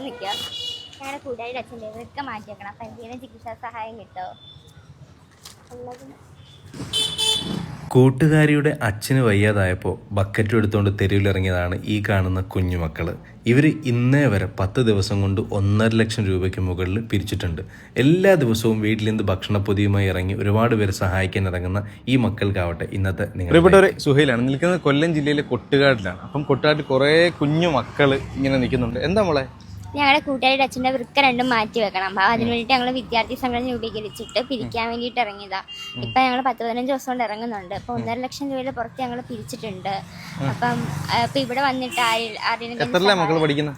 നിൽക്കുക. ഞങ്ങളുടെ കൂട്ടുകാരുടെ അച്ഛൻ്റെ ഇവരൊക്കെ മാറ്റി വെക്കണം. അപ്പം എന്തെങ്കിലും ചികിത്സാ സഹായം കിട്ടുമോ? കൂട്ടുകാരിയുടെ അച്ഛന് വയ്യാതായപ്പോൾ ബക്കറ്റും എടുത്തുകൊണ്ട് തെരുവിലിറങ്ങിയതാണ് ഈ കാണുന്ന കുഞ്ഞുമക്കൾ. ഇവർ ഇന്നേ വരെ 10 ദിവസം കൊണ്ട് 1.5 ലക്ഷം രൂപയ്ക്ക് മുകളിൽ പിരിച്ചിട്ടുണ്ട്. എല്ലാ ദിവസവും വീട്ടിൽ നിന്ന് ഭക്ഷണപ്പൊതിയുമായി ഇറങ്ങി ഒരുപാട് പേര് സഹായിക്കാൻ ഇറങ്ങുന്ന ഈ മക്കൾക്കാവട്ടെ ഇന്നത്തെ പ്രിയപ്പെട്ടവരെ, സുഹൈലാണ് നിൽക്കുന്നത്. കൊല്ലം ജില്ലയിലെ കൊട്ടുകാട്ടിലാണ്. അപ്പം കൊട്ടുകാട്ടിൽ കുറേ കുഞ്ഞു മക്കൾ ഇങ്ങനെ നിൽക്കുന്നുണ്ട്. എന്താ മോളെ? ഞങ്ങളുടെ കൂട്ടുകാരുടെ അച്ഛൻ്റെ വൃക്ക രണ്ടും മാറ്റി വെക്കണം. അപ്പോൾ അതിന് വേണ്ടിയിട്ട് ഞങ്ങൾ വിദ്യാർത്ഥി സംഘടന രൂപീകരിച്ചിട്ട് പിരിക്കാൻ വേണ്ടിയിട്ട് ഇറങ്ങിയതാ. ഇപ്പം ഞങ്ങൾ 10-15 ദിവസം കൊണ്ട് ഇറങ്ങുന്നുണ്ട്. അപ്പോൾ 1.5 ലക്ഷം രൂപയുടെ പുറത്ത് ഞങ്ങൾ പിരിച്ചിട്ടുണ്ട്. അപ്പം ഇവിടെ വന്നിട്ട് ആരെങ്കിലും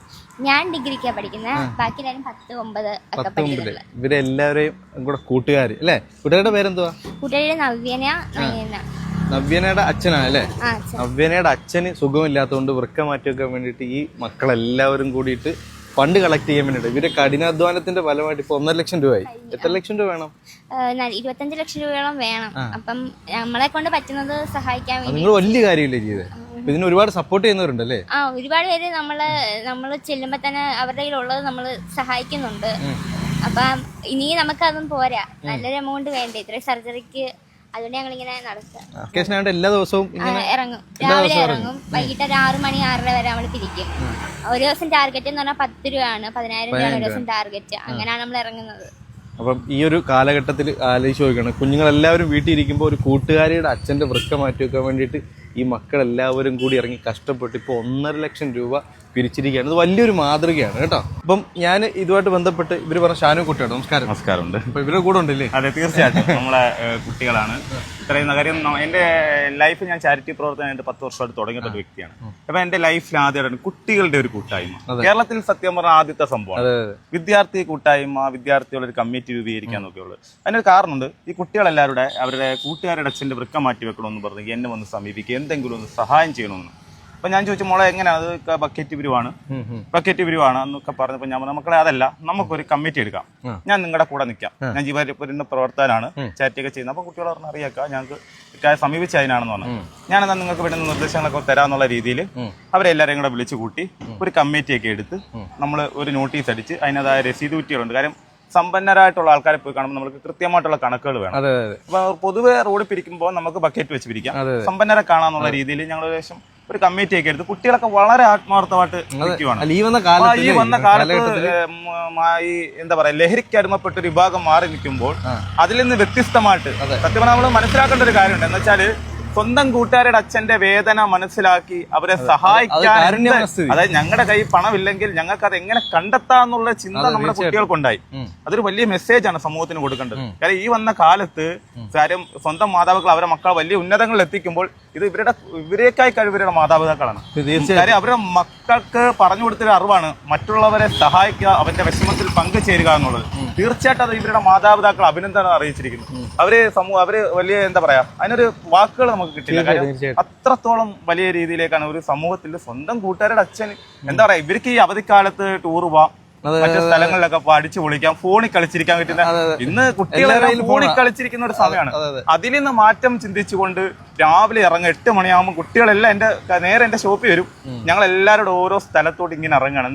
ഞാൻ ഡിഗ്രിക്കാണ് പഠിക്കുന്നത്. ബാക്കി എല്ലാവരും 10, 9 ഒക്കെ പഠിക്കുന്നുണ്ട്. ഇവരെല്ലാവരെയും കൂടെ കൂട്ടുകാർ അല്ലേ? കൂട്ടുകാരുടെ പേരെന്തുവാ? കൂട്ടുകാരുടെ നവ്യനയുടെ അച്ഛനാണ് അല്ലേ? നവ്യനയുടെ അച്ഛന് സുഖമില്ലാത്തതുകൊണ്ട് വൃക്ക മാറ്റി വെക്കാൻ വേണ്ടിയിട്ട് ഈ മക്കളെല്ലാവരും കൂടിയിട്ട് ഫണ്ട് കളക്ട് ചെയ്യാൻ വേണ്ടിയിട്ട് ഇവരുടെ കഠിനാധ്വാനത്തിന്റെ ഫലമായിട്ട് ഇപ്പൊ 1.5 ലക്ഷം രൂപയായി. എത്ര ലക്ഷം രൂപ വേണം? 25 ലക്ഷം രൂപയോളം വേണം. അപ്പം നമ്മളെ കൊണ്ട് പറ്റുന്നത് സഹായിക്കാൻ വേണ്ടി. നിങ്ങൾ വലിയ കാര്യമില്ലേ ചെയ്തത്? ഇതിന് ഒരുപാട് സപ്പോർട്ട് ചെയ്യുന്നവരുണ്ടല്ലേ? ഒരുപാട് പേര് നമ്മള് ചെല്ലുമ്പോ തന്നെ അവരുടെ കയ്യിലുള്ളത് നമ്മള് സഹായിക്കുന്നുണ്ട്. അപ്പം ഇനി നമുക്കതൊന്നും പോരാ, നല്ലൊരു എമൗണ്ട് വേണ്ടേ ഇത്രയും സർജറിക്ക്. അതുകൊണ്ട് ഞങ്ങൾ ഇങ്ങനെ നടത്തുക. എല്ലാ ദിവസവും ഇറങ്ങും. രാവിലെ ഇറങ്ങും, വൈകിട്ട് ഒരു 6 മണി 6:30 വരെ നമ്മൾ പിരിക്കും. ഒരു ദിവസം ടാർഗറ്റ് എന്ന് പറഞ്ഞാൽ 10 രൂപയാണ്. 10,000 രൂപയാണ് ഒരു ദിവസം ടാർഗറ്റ്. അങ്ങനെയാണ് നമ്മൾ ഇറങ്ങുന്നത്. അപ്പം ഈ ഒരു കാലഘട്ടത്തിൽ ആലോചിച്ച് നോക്കണം, കുഞ്ഞുങ്ങളെല്ലാവരും വീട്ടിൽ ഇരിക്കുമ്പോൾ ഒരു കൂട്ടുകാരിയുടെ അച്ഛൻ്റെ വൃക്ക മാറ്റി വെക്കാൻ വേണ്ടിയിട്ട് ഈ മക്കളെല്ലാവരും കൂടി ഇറങ്ങി കഷ്ടപ്പെട്ട് ഇപ്പോൾ 1.5 ലക്ഷം രൂപ പിരിച്ചിരിക്കുകയാണ്. ഇത് വലിയൊരു മാതൃകയാണ് കേട്ടോ. അപ്പം ഞാൻ ഇതുമായിട്ട് ബന്ധപ്പെട്ട് ഇവർ പറഞ്ഞ ഷാനു കുട്ടിയാണ്. നമസ്കാരം. നമസ്കാരമുണ്ട്. അപ്പൊ ഇവരുടെ കൂടെ ഉണ്ടല്ലേ? അതെ, തീർച്ചയായിട്ടും നമ്മളെ കുട്ടികളാണ്. ഇത്രയും കാര്യം എന്റെ ലൈഫ് ഞാൻ ചാരിറ്റി പ്രവർത്തനമായിട്ട് 10 വർഷമായിട്ട് തുടങ്ങിയ ഒരു വ്യക്തിയാണ്. അപ്പൊ എന്റെ ലൈഫിൽ ആദ്യമായിട്ടാണ് കുട്ടികളുടെ ഒരു കൂട്ടായ്മ. കേരളത്തിൽ സത്യം പറഞ്ഞ ആദ്യത്തെ സംഭവമാണ് വിദ്യാർത്ഥി കൂട്ടായ്മ, വിദ്യാർത്ഥികളുടെ ഒരു കമ്മിറ്റി രൂപീകരിക്കാൻ നോക്കിയുള്ളത്. അതിനൊരു കാരണമുണ്ട്. ഈ കുട്ടികളെല്ലാവരുടെ അവരുടെ കൂട്ടുകാരുടെ അച്ഛന്റെ വൃക്ക മാറ്റി വെക്കണമെന്ന് പറഞ്ഞ് എന്നെ വന്ന് സമീപിക്കുക, എന്തെങ്കിലും ഒന്ന് സഹായം ചെയ്യണമെന്ന്. അപ്പൊ ഞാൻ ചോദിച്ചു, മോളെ എങ്ങനെയാണ്? അത് ബക്കറ്റ് പിരിവാണ് എന്നൊക്കെ പറഞ്ഞപ്പോൾ ഞാൻ മക്കളെ അതല്ല, നമുക്കൊരു കമ്മിറ്റി എടുക്കാം, ഞാൻ നിങ്ങളുടെ കൂടെ നിൽക്കാം, ഞാൻ ജീവപുരന്റെ പ്രവർത്തകനാണ്, ചാറ്റിയൊക്കെ ചെയ്യുന്നത്. അപ്പൊ കുട്ടികൾ പറഞ്ഞാൽ അറിയാക്കാം, ഞങ്ങൾക്ക് സമീപിച്ച് അതിനാണെന്ന് പറഞ്ഞു. ഞാനെന്നാൽ നിങ്ങൾക്ക് വേണ്ടുന്ന നിർദ്ദേശങ്ങളൊക്കെ തരാന്നുള്ള രീതിയിൽ അവരെല്ലാവരെയും കൂടെ വിളിച്ചു കൂട്ടി ഒരു കമ്മിറ്റിയൊക്കെ എടുത്ത് നമ്മൾ ഒരു നോട്ടീസ് അടിച്ച് അതിനതായ രസീത് കുറ്റികളുണ്ട്. കാര്യം സമ്പന്നരായിട്ടുള്ള ആൾക്കാരെ പോയി കാണുമ്പോൾ നമുക്ക് കൃത്യമായിട്ടുള്ള കണക്കുകൾ വേണം. അപ്പൊ പൊതുവെ റോഡ് പിരിക്കുമ്പോൾ നമുക്ക് ബക്കറ്റ് വെച്ച് പിരിക്കാം. സമ്പന്നരെ കാണാന്നുള്ള രീതിയിൽ ഞങ്ങൾ ഏകദേശം ഒരു കമ്മിറ്റിയൊക്കെ എടുത്ത് കുട്ടികളൊക്കെ വളരെ ആത്മാർത്ഥമായിട്ട് നിൽക്കുവാണ്. ഈ വന്ന കാലത്ത് ഈ എന്താ പറയാ, ലഹരിക്ക് അടിമപ്പെട്ട ഒരു വിഭാഗം മാറി നിൽക്കുമ്പോൾ അതിൽ നിന്ന് വ്യത്യസ്തമായിട്ട് സത്യം പറഞ്ഞാൽ നമ്മൾ മനസ്സിലാക്കേണ്ട ഒരു കാര്യമുണ്ട്. എന്ന് വെച്ചാല് സ്വന്തം കൂട്ടുകാരുടെ അച്ഛന്റെ വേദന മനസ്സിലാക്കി അവരെ സഹായിക്കാൻ, അതായത് ഞങ്ങളുടെ കയ്യിൽ പണമില്ലെങ്കിൽ ഞങ്ങൾക്ക് അത് എങ്ങനെ കണ്ടെത്താന്നുള്ള ചിന്ത നമ്മുടെ കുട്ടികൾക്കുണ്ടായി. അതൊരു വലിയ മെസ്സേജാണ് സമൂഹത്തിന് കൊടുക്കേണ്ടത്. കാര്യം ഈ വന്ന കാലത്ത് കാര്യം സ്വന്തം മാതാപിതാക്കൾ അവരുടെ മക്കളെ വലിയ ഉന്നതങ്ങളിൽ എത്തിക്കുമ്പോൾ ഇത് ഇവരേക്കായി കഴിവരുടെ മാതാപിതാക്കളാണ്. കാര്യം അവരുടെ മക്കൾക്ക് പറഞ്ഞു കൊടുത്തൊരു അറിവാണ് മറ്റുള്ളവരെ സഹായിക്കുക, അവന്റെ വിഷമത്തിൽ പങ്കുചേരുക എന്നുള്ളത്. തീർച്ചയായിട്ടും അത് ഇവരുടെ മാതാപിതാക്കൾ അഭിനന്ദനം അറിയിച്ചിരിക്കുന്നു. അവര് വലിയ എന്താ പറയാ, അതിനൊരു വാക്കുകൾ നമുക്ക് കിട്ടില്ല. കാര്യം അത്രത്തോളം വലിയ രീതിയിലേക്കാണ് ഒരു സമൂഹത്തിൽ സ്വന്തം കൂട്ടുകാരുടെ അച്ഛൻ എന്താ പറയാ, ഇവർക്ക് ഈ അവധിക്കാലത്ത് ടൂർ പോവാം, മറ്റു സ്ഥലങ്ങളിലൊക്കെ അടിച്ചു പൊളിക്കാം, ഫോണിൽ കളിച്ചിരിക്കാൻ പറ്റുന്ന ഇന്ന് കുട്ടികളെല്ലാം ഫോണിൽ കളിച്ചിരിക്കുന്ന ഒരു സമയമാണ്. അതിൽ നിന്ന് മാറ്റം ചിന്തിച്ചുകൊണ്ട് രാവിലെ ഇറങ്ങും. 8 മണിയാകുമ്പോൾ കുട്ടികളെല്ലാം എന്റെ ഷോപ്പിൽ വരും. ഞങ്ങൾ എല്ലാവരുടെ ഓരോ സ്ഥലത്തോട്ട് ഇങ്ങനെ ഇറങ്ങണം.